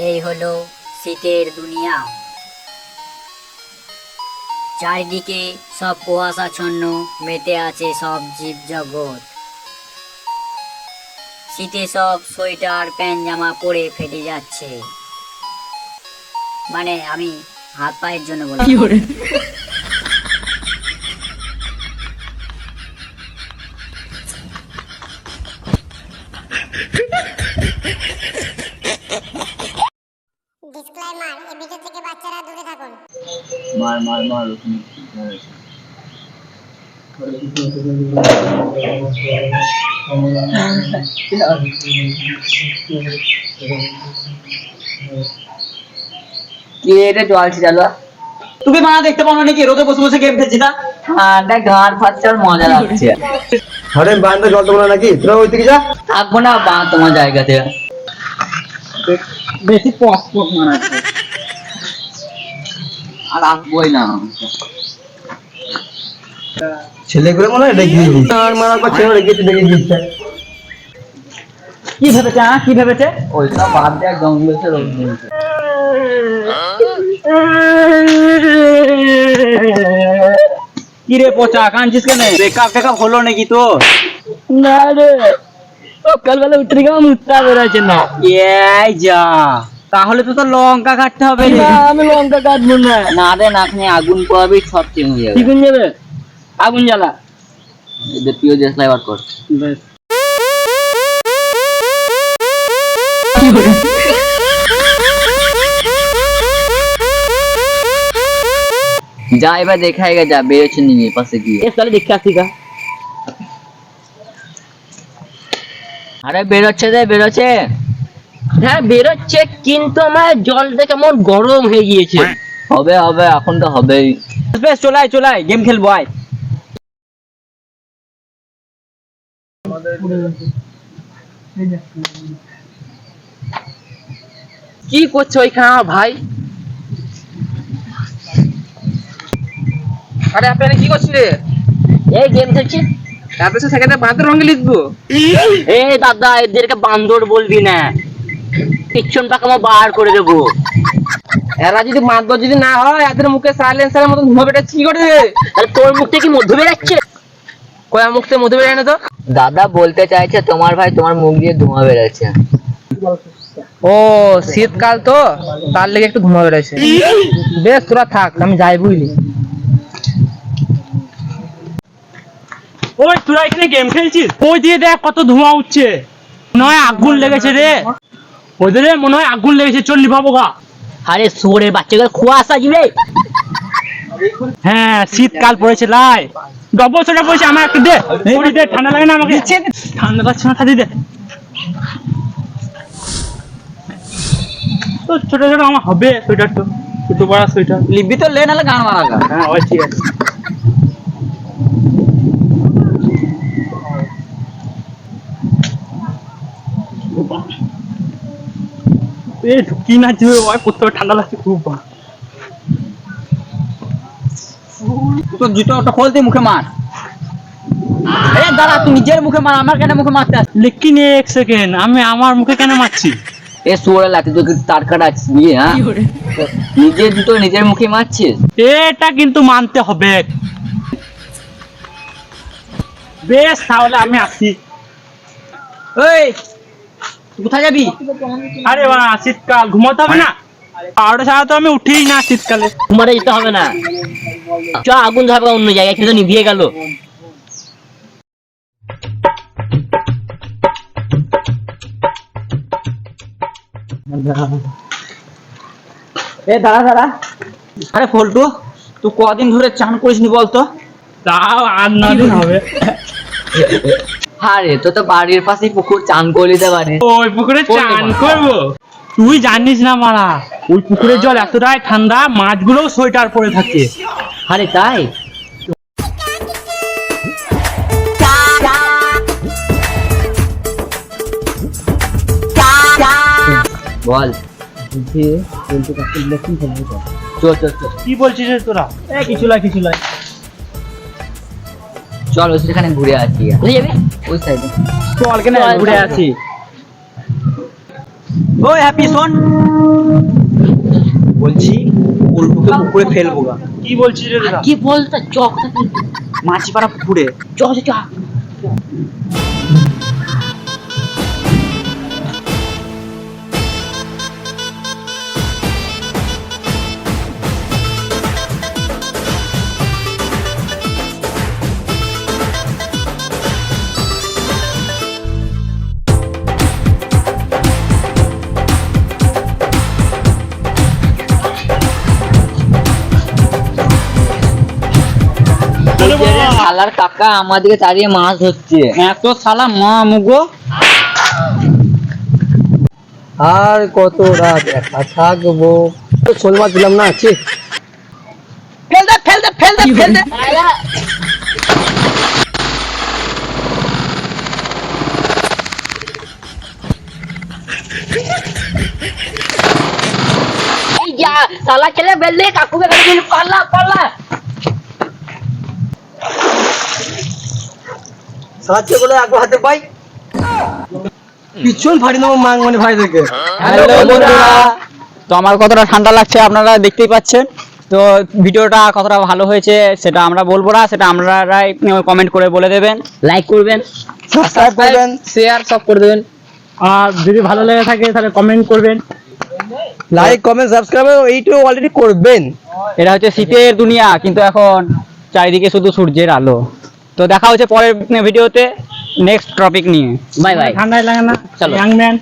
এই হলো শীতের দুনিয়া। চারিদিকে সব কুয়াশাচ্ছন্ন, মেতে আছে সব জীবজগৎ। শীতে সব সোয়েটার প্যান্ট জামা পরে ফেটে যাচ্ছে। মানে আমি হাত পায়ের জন্য বলি। ডিসক্লেমার, এই ভিডিও থেকে বাচ্চারা দূরে থাকুন। মার মার মার কি এটা জল ছিটালো। তুমি মা দেখতে পাও না নাকি রোদে বসে বসে গেম খেলছি না? ঠান্ডা ঘাড় ফাটার মজা লাগছে। আরে বান্ধব জল দেবো না নাকি? তোরা ওই দিকে যা। থাকবো না বা তোমার জায়গাতে। বেশি পট মানাচ্ছে। আর আসবোই না। ছেলেগুলো মনে হয় রেখে দিয়েছি। আর মারার পর ছেলে রেখেছি দেখে দিচ্ছে। কি ভেবেছে? কি ভেবেছে? ওইটা বাদ দেয় জঙ্গলেতে রোদ দিয়েছে। কি রে পচা, কাঁদছিস কেন? ব্রেকআপ হলো নাকি তো? না রে, সকালবেলা উঠে গেলাম মুত্রা বেরোচ্ছে না। এই যা, তাহলে তো তোর লঙ্কা কাটতে হবে রে। না আমি লঙ্কা কাটবো না। না রে, নাকনে আগুন পোয়াবি, সব চেঞ্জ হয়ে যাবে। কি কোন যাবে? আগুন জ্বালা। এদের প্রিয় দেশলাই বার কর। যা এবার দেখাই গে, যা বেরোচ্ছে নিয়ে পাশে গিয়ে। তাহলে দেখে আসি গা। আরে বেরোচ্ছে রে, বেরোচ্ছে। হ্যাঁ বেরোচ্ছে, কিন্তু আমার জলটা কেমন গরম হয়ে গিয়েছে। হবে হবে, এখন তো হবেই। বেশ চলাই গেম খেলবো আয়। কি করছো ওইখানে আমার ভাই? আরে আপনি কি করছিলে? এই গেম খেলছি। তারপরে সেখানে বাঁদর রঙে লিখবো। এই দাদা, এদেরকে বান্দর বলবি না, পিছন পাকা আমার বার করে দেবো। এরা যদি বাঁদর যদি না হয়, এদের মুখে সাইলেন্সারের মতন ধোঁয়া বেরোচ্ছে কি করে? তাহলে তোর মুখ থেকে মধ্যে বেরাচ্ছে। কয়া মুখ থেকে মধু বেরোয় না তো? দাদা বলতে চাইছে তোমার ভাই তোমার মুখ দিয়ে ধোঁয়া বেরোচ্ছে। ও শীতকাল তো, তার লেগে একটু ধোঁয়া বেরোচ্ছে। বেশ তোরা থাক, আমি যাই বুঝলি। ওই তোরা এখানে গেম খেলছিস? ওই দিয়ে দেখ কত ধোঁয়া উঠছে। মনে হয় আগুন লেগেছে রে। ওদের মনে হয় আগুন লেগেছে, চল নিভাবো গা। আরে শুয়োরের বাচ্চাগুলো কুয়াশা দিবে। হ্যাঁ শীতকাল পড়েছে লাই, ডবল সোয়েটার পড়েছে। আমার একটু দে, ওই দে, ঠান্ডা লাগে না আমাকে? ঠান্ডা লাগছে না, খাদি দে। তো ছোট ছোট আমার হবে সোয়েটার, তো ছোট বড় সোয়েটার লিবি তো লে, নাহলে গান মারা। হ্যাঁ ওই ঠিক আছে। ঢুকি না যে ওই প্রথমে ঠান্ডা লাগছে খুব। তোর জুতোটা খোলতে মুখে মার। আরে দাঁড়া, তুই নিজের মুখে মার, আমার কেন মুখে মারতে আসছিস? লেকিন এক সেকেন্ড, আমি আমার মুখে কেন মারছি? এ শুয়োরের লাঠি তোকে তার কাটা আছিস নিয়ে, হ্যাঁ? নিজের জুতো নিজের মুখে মারছিস। এটা কিন্তু মানতে হবে। বেশ তাহলে আমি আসি। এই কোথায় যাবি? আরে বাবা, শীতকাল ঘুমাতে হবে না? 12টা ছাড়া তো আমি উঠিই না শীতকালে। তোমারে যেতে হবে না, চ আগুন ধরবে অন্য জায়গায়, কিন্তু নিভিয়ে গেল। দাঁড়া। আরে ফল্টু, তুই কদিন ধরে চান করিসনি বলতো? তাও 8-9 দিন হবে। আরে তো বাড়ির পাশেই পুকুর, চান করে দিতে পারে। ওই পুকুরে চান করবো? তুই জানিস না মারা, ওই পুকুরের জল এতটাই ঠান্ডা, মাছগুলো সোয়েটার পরে থাকে। আরে তাই? বল। চল চল চল, কি বলছিস রে তোরা? কিছু লাই। চল ওইখানে ঘুরে আসি। কোথায় যাবি? ওই সাইডে চল কেন ঘুরে আছি। ওই হ্যাপি শোন, বলছি উল্টুকে পুকুরে ফেলবো গা। কি বলছিস রে দাদা? কি বলতে চক মাছিপাড়া পুকুরে। চ চ শালার কাকা আমাদেরকে তাড়িয়ে মাছ ধরছে। এত শালা মা মুগো। আর কত রাত একা থাকবো, শোল মাছ দিলাম না আছে। Fail they fail they fail they fail দে। এই যা শালা ছেলে বেললে কাকুকে গাড়ি দিল, পাল্লা পাল্লা। সাহায্য করে আগে হাতে পাই, পিছন ফাড়ি নেবো মাং মানে ভাই থেকে। হ্যালো বন্ধুরা, তো আমার কতটা ঠান্ডা লাগছে আপনারা দেখতেই পাচ্ছেন। তো ভিডিওটা কতটা ভালো হয়েছে সেটা আমরা বলবো না, সেটা আপনারাই কমেন্ট করে বলে দেবেন। লাইক করবেন, সাবস্ক্রাইব করবেন, শেয়ার সব করে দেবেন। আর যদি ভালো লেগে থাকে তাহলে কমেন্ট করবেন। লাইক কমেন্ট সাবস্ক্রাইব এইটুকু অলরেডি করবেন। এটা হচ্ছে শীতের দুনিয়া, কিন্তু এখন চারিদিকে শুধু সূর্যের আলো। তো দেখা হচ্ছে পরের ভিডিওতে নেক্সট টপিক নিয়ে। Bye bye. ঠান্ডায় লাগে না চলো। Young man.